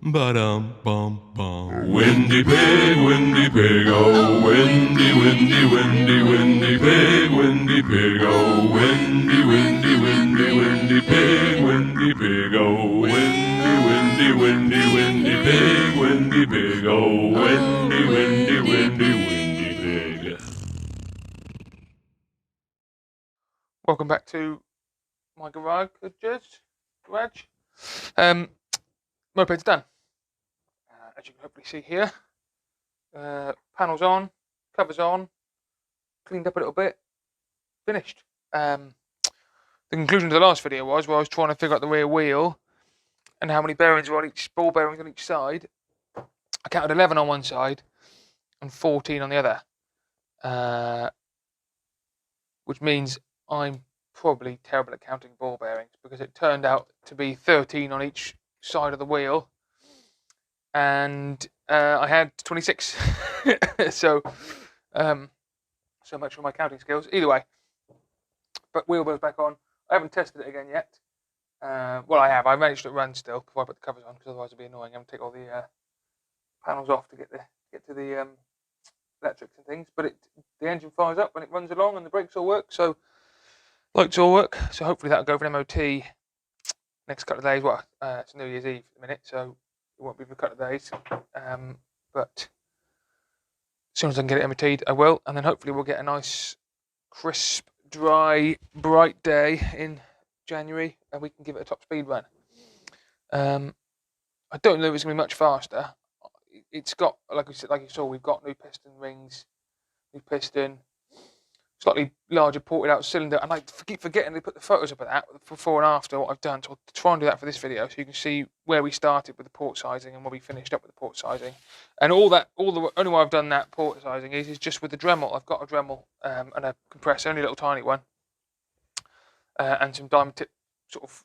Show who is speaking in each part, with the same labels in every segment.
Speaker 1: Ba-dum, bum, bum. Windy pig, oh, windy, windy, windy, windy pig, oh, windy, windy, windy, windy pig, oh, windy, windy, windy, windy pig, oh, windy, windy, windy, windy pig.
Speaker 2: Welcome back to my garage. Moped's done. As you can hopefully see here. Panels on, covers on, cleaned up a little bit, finished. The conclusion of the last video was where I was trying to figure out the rear wheel and how many bearings were on each, ball bearings on each side. I counted 11 on one side and 14 on the other, which means I'm probably terrible at counting ball bearings because it turned out to be 13 on each side of the wheel, and I had 26. So much for my counting skills. Either way, but wheel goes back on. I haven't tested it again yet. Well, I have. I managed to run still before I put the covers on, because otherwise it'd be annoying. I'm gonna take all the panels off to get to the electrics and things. But the engine fires up when it runs along, and the brakes all work. So lights all work. So hopefully that'll go for an MOT next couple of days. Well, it's New Year's Eve at the minute, so it won't be for a couple of days. But as soon as I can get it MOT'd, I will, and then hopefully we'll get a nice, crisp, dry, bright day in January, and we can give it a top speed run. I don't know if it's going to be much faster. It's got, like you saw, we've got new piston rings, new piston, slightly larger ported out cylinder, and I keep forgetting to put the photos up of that before and after what I've done. So I'll try and do that for this video, so you can see where we started with the port sizing and where we finished up with the port sizing. And the only way I've done that port sizing is just with the Dremel. I've got a Dremel and a compressor, only a little tiny one, and some diamond tip sort of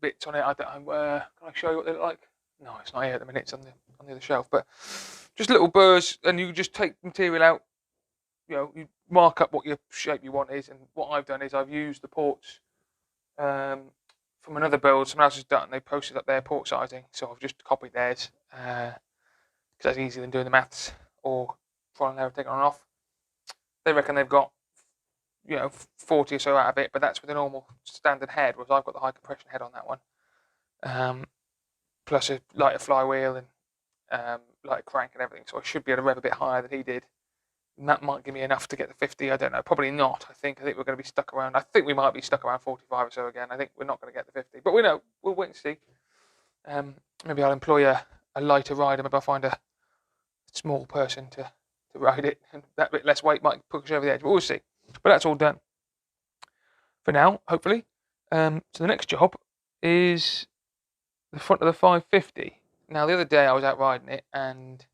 Speaker 2: bits on it. Can I show you what they look like? No, it's not here at the minute. It's on the other shelf. But just little burrs, and you just take material out. You mark up what your shape you want is, and what I've done is I've used the ports from another build someone else has done. They posted up their port sizing, so I've just copied theirs because that's easier than doing the maths or trying and error, taking on and off. They reckon they've got 40 or so out of it, but that's with a normal standard head, whereas I've got the high compression head on that one, plus a lighter flywheel and lighter crank and everything, so I should be able to rev a bit higher than he did. And that might give me enough to get to 50. I don't know. Probably not. I think we're going to be stuck around. I think we might be stuck around 45 or so again. I think we're not going to get to 50. But we'll wait and see. Maybe I'll employ a lighter rider. Maybe I'll find a small person to ride it. And that bit less weight might push over the edge. But we'll see. But that's all done for now, hopefully. So the next job is the front of the 550. Now, the other day I was out riding it, and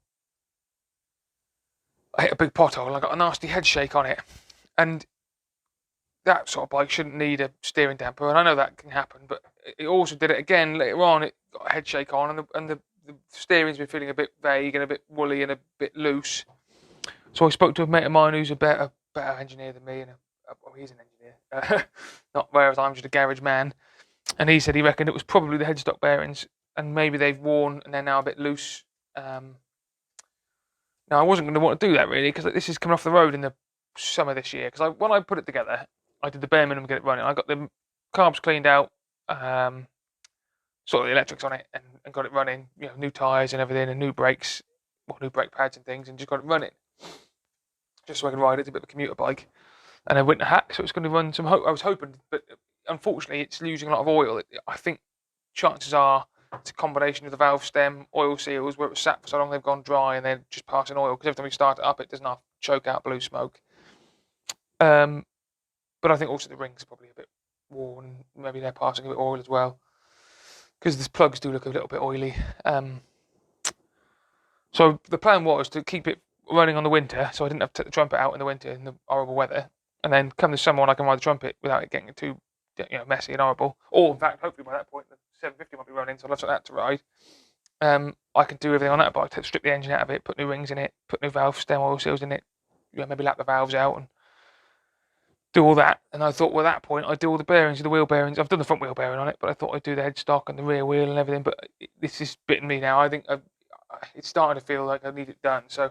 Speaker 2: I hit a big pothole and I got a nasty head shake on it. And that sort of bike shouldn't need a steering damper, and I know that can happen, but it also did it again later on. It got a head shake on, and the steering's been feeling a bit vague and a bit woolly and a bit loose. So I spoke to a mate of mine who's a better engineer than me, and he's an engineer, not whereas I'm just a garage man. And he said he reckoned it was probably the headstock bearings, and maybe they've worn and they're now a bit loose. Now, I wasn't going to want to do that, really, because this is coming off the road in the summer this year. Because when I put it together, I did the bare minimum to get it running. I got the carbs cleaned out, sort of the electrics on it, and got it running. New tyres and everything, and new brakes, new brake pads and things, and just got it running. Just so I can ride it. It's a bit of a commuter bike. And a winter hack, so it's going to run some. I was hoping, but unfortunately, it's losing a lot of oil. I think chances are it's a combination of the valve stem, oil seals, where it was sat for so long they've gone dry and they're just passing oil, because every time we start it up, it does not choke out blue smoke. But I think also the ring's probably a bit worn. Maybe they're passing a bit of oil as well, because the plugs do look a little bit oily. So the plan was to keep it running on the winter, so I didn't have to take the trumpet out in the winter in the horrible weather, and then come the summer on I can ride the trumpet without it getting too messy and horrible. Or in fact, hopefully by that point the 750 might be running, so I'll have that to ride. I can do everything on that bike, strip the engine out of it, put new rings in it, put new valve stem oil seals in it, maybe lap the valves out, and do all that. And I thought, well, at that point, I'd do all the bearings, the wheel bearings. I've done the front wheel bearing on it, but I thought I'd do the headstock and the rear wheel and everything. But this is bitten me now. I think it's starting to feel like I need it done. So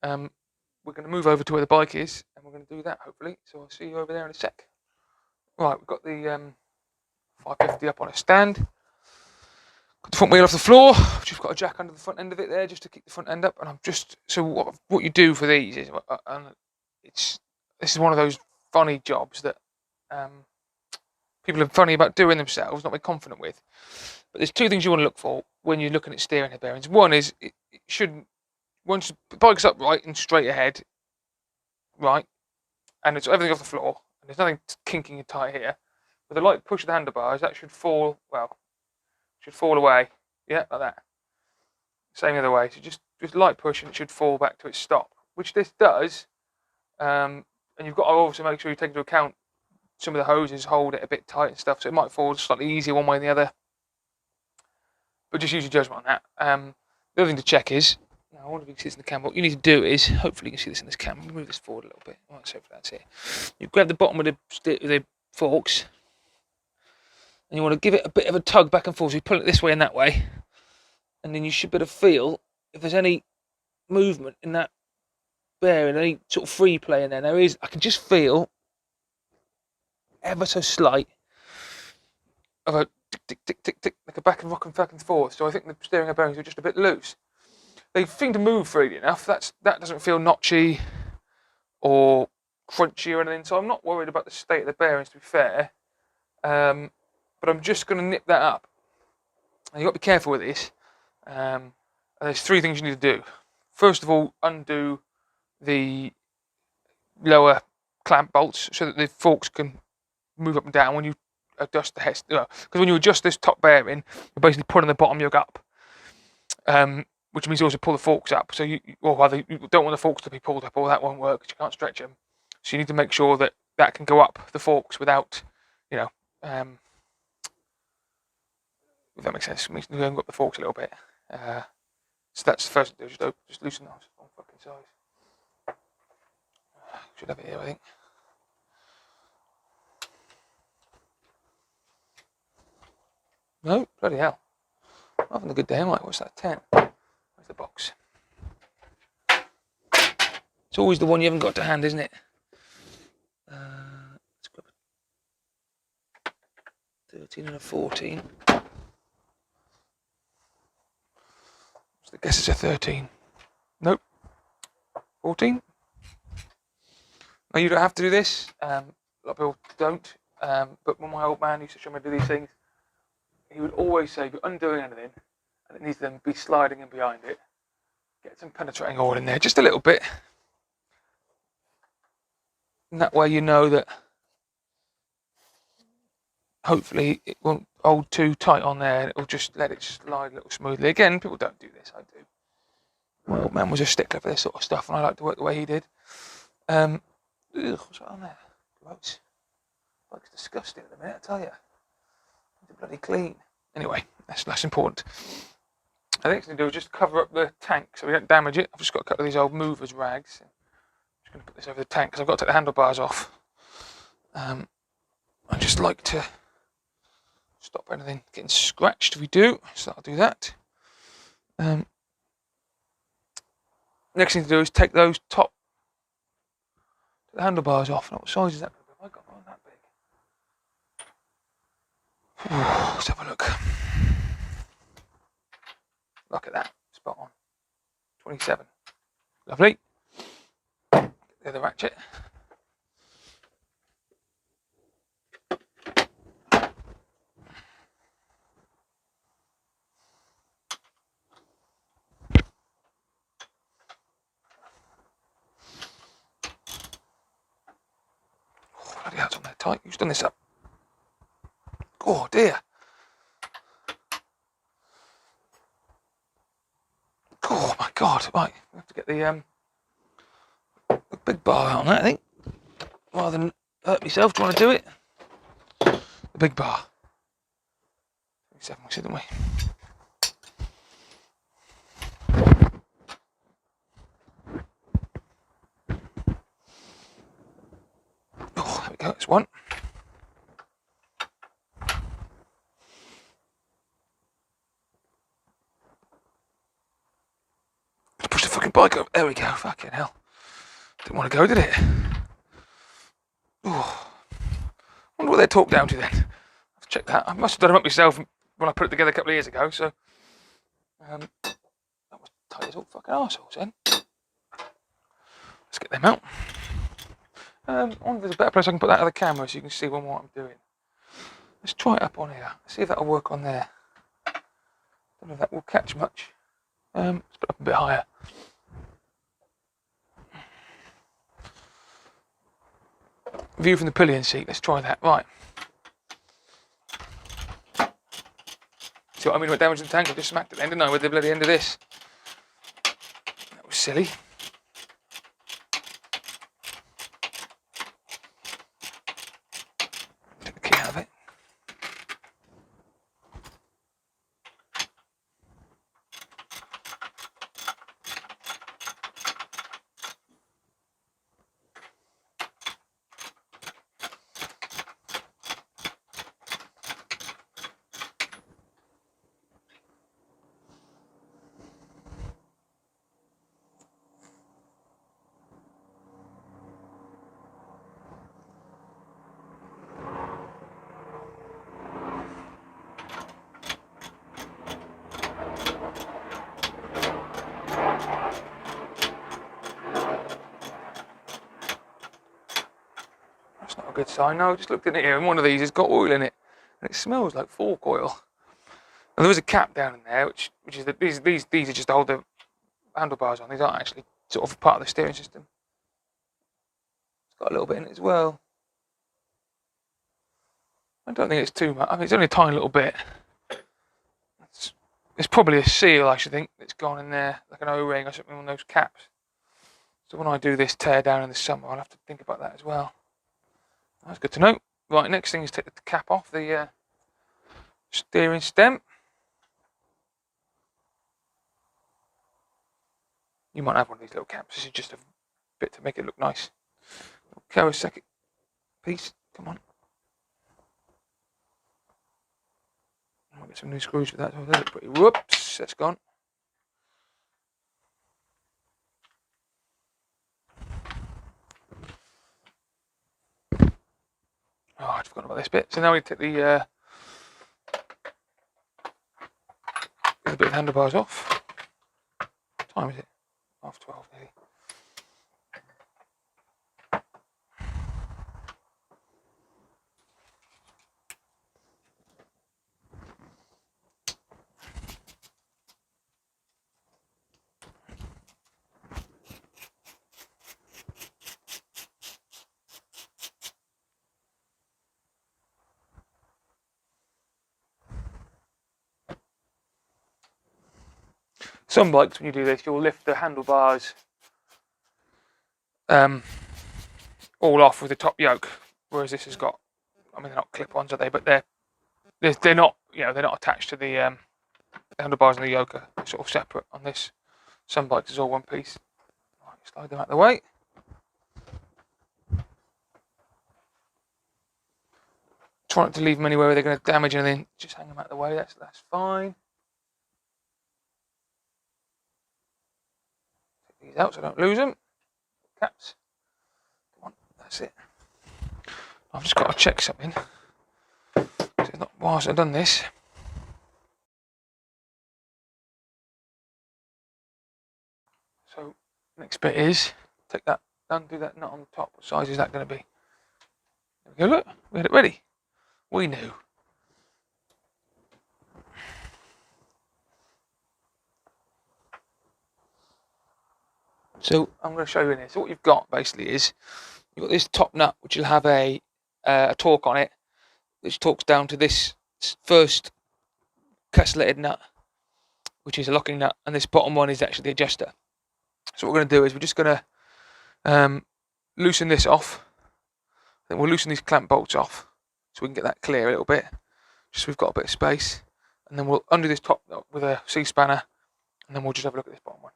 Speaker 2: we're going to move over to where the bike is, and we're going to do that, hopefully. So I'll see you over there in a sec. Right, we've got the 550 up on a stand. Got the front wheel off the floor. I've just got a jack under the front end of it there, just to keep the front end up. And I'm just so what you do for these is, this is one of those funny jobs that people are funny about doing themselves, not very confident with. But there's two things you want to look for when you're looking at steering head bearings. One is it shouldn't, once the bike's upright and straight ahead, right, and it's everything off the floor, and there's nothing kinking and tight here. With a light push of the handlebars, that should fall away, yeah, like that. Same the other way. So just light push, and it should fall back to its stop, which this does. And you've got to also make sure you take into account some of the hoses hold it a bit tight and stuff, so it might fall slightly easier one way than the other. But just use your judgment on that. The other thing to check is, now I wonder if you can see this in the camera. What you need to do is, hopefully you can see this in this camera. Move this forward a little bit. Right, so that's it. You grab the bottom of the forks, and you want to give it a bit of a tug back and forth. So you pull it this way and that way, and then you should be able to feel if there's any movement in that bearing, any sort of free play in there. There is. I can just feel ever so slight of a tick, tick, tick, tick, tick, like a back and forth. So I think the steering bearings are just a bit loose. They seem to move freely enough. That doesn't feel notchy or crunchy or anything. So I'm not worried about the state of the bearings, to be fair. But I'm just going to nip that up. And you've got to be careful with this. And there's three things you need to do. First of all, undo the lower clamp bolts so that the forks can move up and down when you adjust the head. Because when you adjust this top bearing, you're basically pulling the bottom yoke up, which means you also pull the forks up. So you don't want the forks to be pulled up, or that won't work because you can't stretch them. So you need to make sure that that can go up the forks without, if that makes sense. We can go up the forks a little bit. So that's the first thing. Just loosen those on fucking size. Should have it here, I think. No, bloody hell. I'm having a good day, am I? What's that, 10? Where's the box? It's always the one you haven't got to hand, isn't it? Let's grab a 13 and a 14. I guess it's a 13. Nope. 14. Now, you don't have to do this. A lot of people don't. But when my old man used to show me to do these things, he would always say, if you're undoing anything, and it needs to then be sliding in behind it, get some penetrating oil in there, just a little bit. And that way you know that hopefully it won't hold too tight on there, and it'll just let it slide a little smoothly. Again, people don't do this, I do. My old man was a stickler for this sort of stuff, and I like to work the way he did. What's that on there? Gross. Looks disgusting at the minute, I tell you. It's bloody clean. Anyway, that's less important. The next thing to do is just cover up the tank so we don't damage it. I've just got a couple of these old movers rags. I'm just going to put this over the tank because I've got to take the handlebars off. I just like to stop anything getting scratched if we do, so I'll do that. Next thing to do is take those top the handlebars off. Now, what size is that? Have I got one that big? Let's have a look. Look at that, spot on. 27. Lovely. Get the other ratchet. Bloody hell, it's on there tight. Who's done this up? Oh dear. Oh my god. Right, I have to get the big bar out on that, I think. Rather than hurt myself, do you want to do it? The big bar. 27, we said, didn't we? fucking bike over. There we go. Fucking hell. Didn't want to go, did it? Oh. Wonder what they talk down to then. I've checked that. I must have done them up myself when I put it together a couple of years ago. So that was tight as all fucking arseholes then. Let's get them out. I wonder if there's a better place I can put that other camera so you can see what I'm doing. Let's try it up on here. See if that'll work on there. Don't know if that will catch much. Let's put it up a bit higher. View from the pillion seat. Let's try that. Right. See what I mean about damage the tank? I just smacked it then, didn't I, with the bloody end of this. That was silly. Take the key out of it. Good sign. No, I just looked in here and one of these has got oil in it and it smells like fork oil. And there was a cap down in there which is that these are just to hold the handlebars on. These aren't actually sort of part of the steering system. It's got a little bit in it as well. I don't think it's too much. I mean, it's only a tiny little bit. It's probably a seal, I should think, that's gone in there, like an O-ring or something on those caps. So when I do this tear down in the summer, I'll have to think about that as well. That's good to know. Right, next thing is take the cap off the steering stem. You might have one of these little caps. This is just a bit to make it look nice. Kawasaki piece. Come on. I'll get some new screws for that. So they look pretty. Whoops, that's gone. Oh, I'd forgotten about this bit. So now we take the bit of the handlebars off. What time is it? 12:30 nearly. Some bikes, when you do this, you'll lift the handlebars all off with the top yoke, whereas this has got, I mean, they're not clip-ons, are they? But they're not, they're not attached to the handlebars and the yoke are sort of separate. On this, some bikes is all one piece. Right, slide them out of the way. Try not to leave them anywhere where they're going to damage anything. Just hang them out of the way. That's fine. Take these out so I don't lose them. Caps. Come on, that's it. I've just got to check something. It's not whilst I've done this. So next bit is take that, undo that nut on the top. What size is that going to be? There we go. Look, we had it ready. We knew. So I'm going to show you in here. So what you've got basically is you've got this top nut, which will have a torque on it, which torques down to this first castellated nut, which is a locking nut, and this bottom one is actually the adjuster. So what we're going to do is we're just going to loosen this off. Then we'll loosen these clamp bolts off so we can get that clear a little bit, just so we've got a bit of space. And then we'll undo this top nut with a C-spanner, and then we'll just have a look at this bottom one.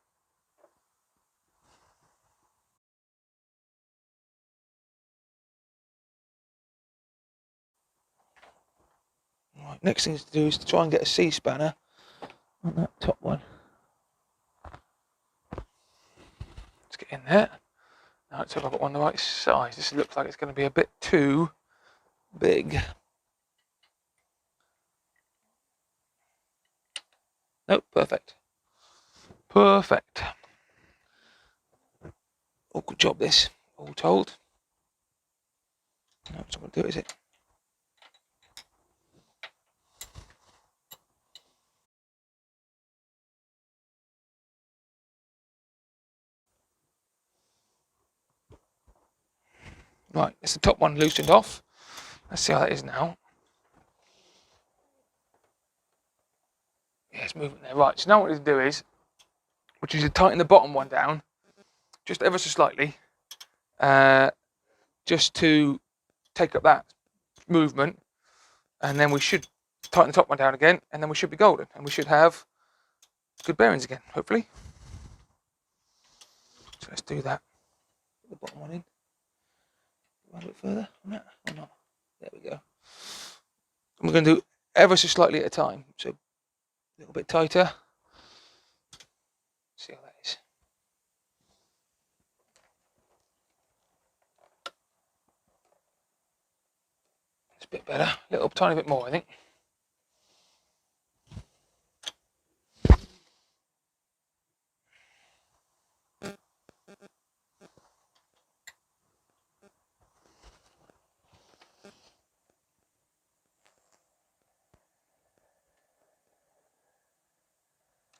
Speaker 2: Right, next thing to do is to try and get a C-spanner on that top one. in there. Now let's hope I've got one the right size. This looks like it's going to be a bit too big. Nope, perfect. Perfect. Oh, good job this, all told. No, it's not going to do it, is it? Right, it's the top one loosened off. Let's see how that is now. Yeah, it's moving there. Right, so now what we need to do is, which is to tighten the bottom one down, just ever so slightly, just to take up that movement, and then we should tighten the top one down again, and then we should be golden, and we should have good bearings again, hopefully. So let's do that. Put the bottom one in. A little bit further on that, or not? There we go. And we're going to do ever so slightly at a time, so a little bit tighter. See how that is. It's a bit better, a little tiny bit more, I think.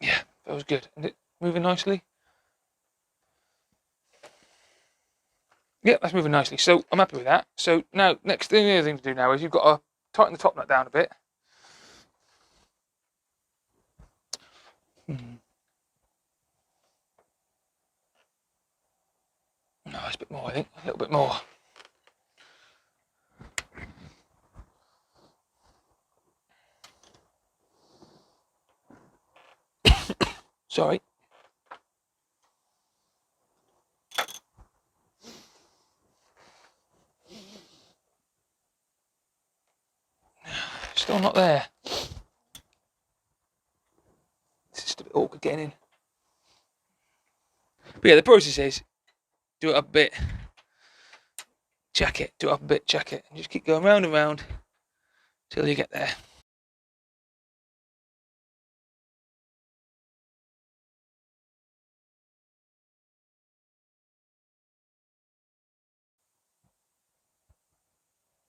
Speaker 2: Yeah, feels good. Is it moving nicely? Yeah, that's moving nicely. So I'm happy with that. So now, the other thing to do now is you've got to tighten the top nut down a bit. No, it's a bit more, I think. A little bit more. Sorry. Still not there. It's just a bit awkward getting in. But yeah, the process is do it up a bit, check it, do it up a bit, check it, and just keep going round and round till you get there.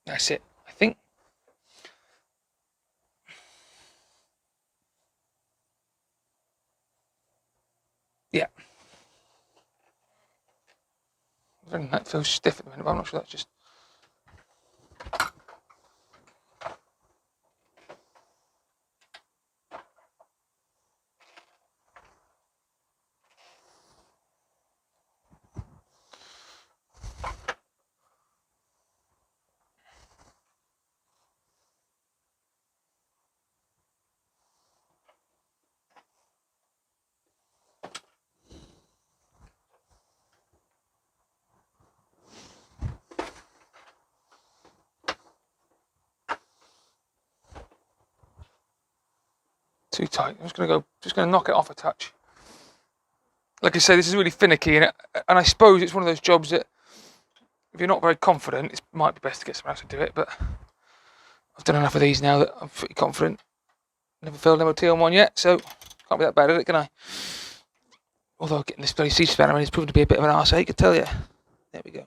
Speaker 2: That's it, I think. Yeah. That feels stiff at the minute, but I'm not sure that's just... too tight. I'm just gonna knock it off a touch. Like I say, this is really finicky, and I suppose it's one of those jobs that if you're not very confident, it might be best to get someone else to do it, but I've done enough of these now that I'm pretty confident. Never failed an MOT on one yet, so can't be that bad at it, can I? Although getting this bloody C-spanner in is proving to be a bit of an arse ache, I tell you. There we go.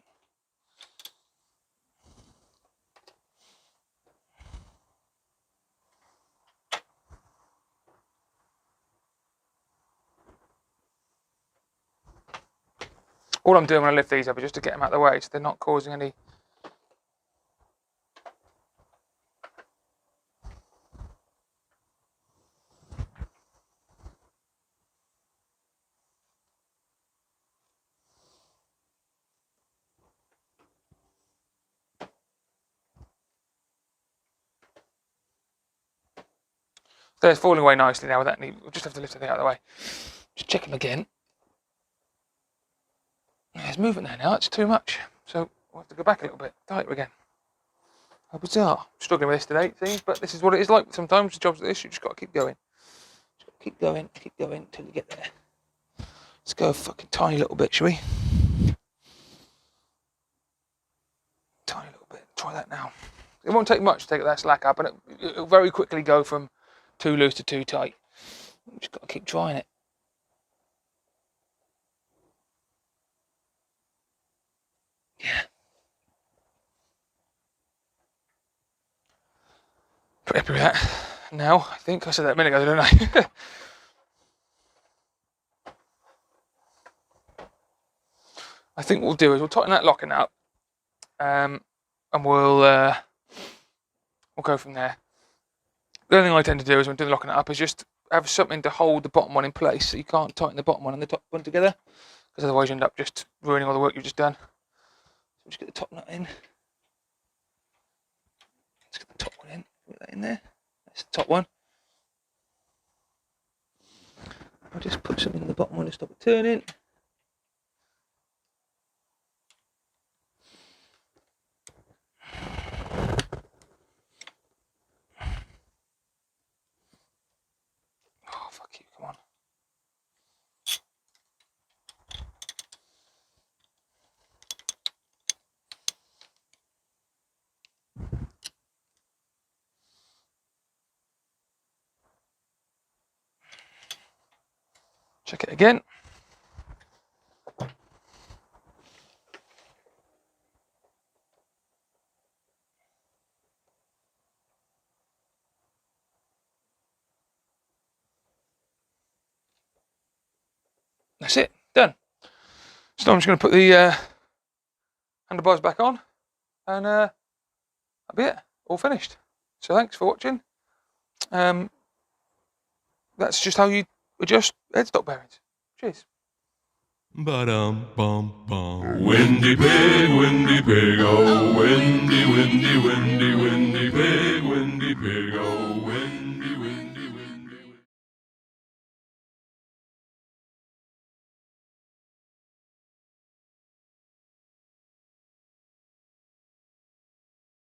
Speaker 2: All I'm doing when I lift these up is just to get them out of the way so they're not causing any... They're falling away nicely now with that. We'll just have to lift the thing out of the way. Just check them again. There's movement there now, it's too much. So we'll have to go back a little bit, tighter again. How bizarre. I'm struggling with this today, it seems, but this is what it is like sometimes. The jobs like this, you just got to keep going. Just got to keep going until you get there. Let's go a fucking tiny little bit, shall we? try that now. It won't take much to take that slack up, and it'll very quickly go from too loose to too tight. Just got to keep trying it. Yeah. Pretty happy with that now, I think. I said that a minute ago, didn't I? I think what we'll do is we'll tighten that locking up, and we'll go from there. The other thing I tend to do is when doing the locking it up is just have something to hold the bottom one in place, so you can't tighten the bottom one and the top one together, because otherwise you end up just ruining all the work you've just done. So just get the top nut in. Let's get the top one in. Put that in there. That's the top one. I'll just put something in the bottom one to stop it turning. Oh, fuck you, come on. Check it again. That's it, done. So now I'm just going to put the handlebars back on, and that'll be it, all finished. So thanks for watching. That's just how you adjust headstock bearings. Cheers.
Speaker 1: Ba-dum, bum, bum. Windy pig, oh, windy, windy, windy, windy pig.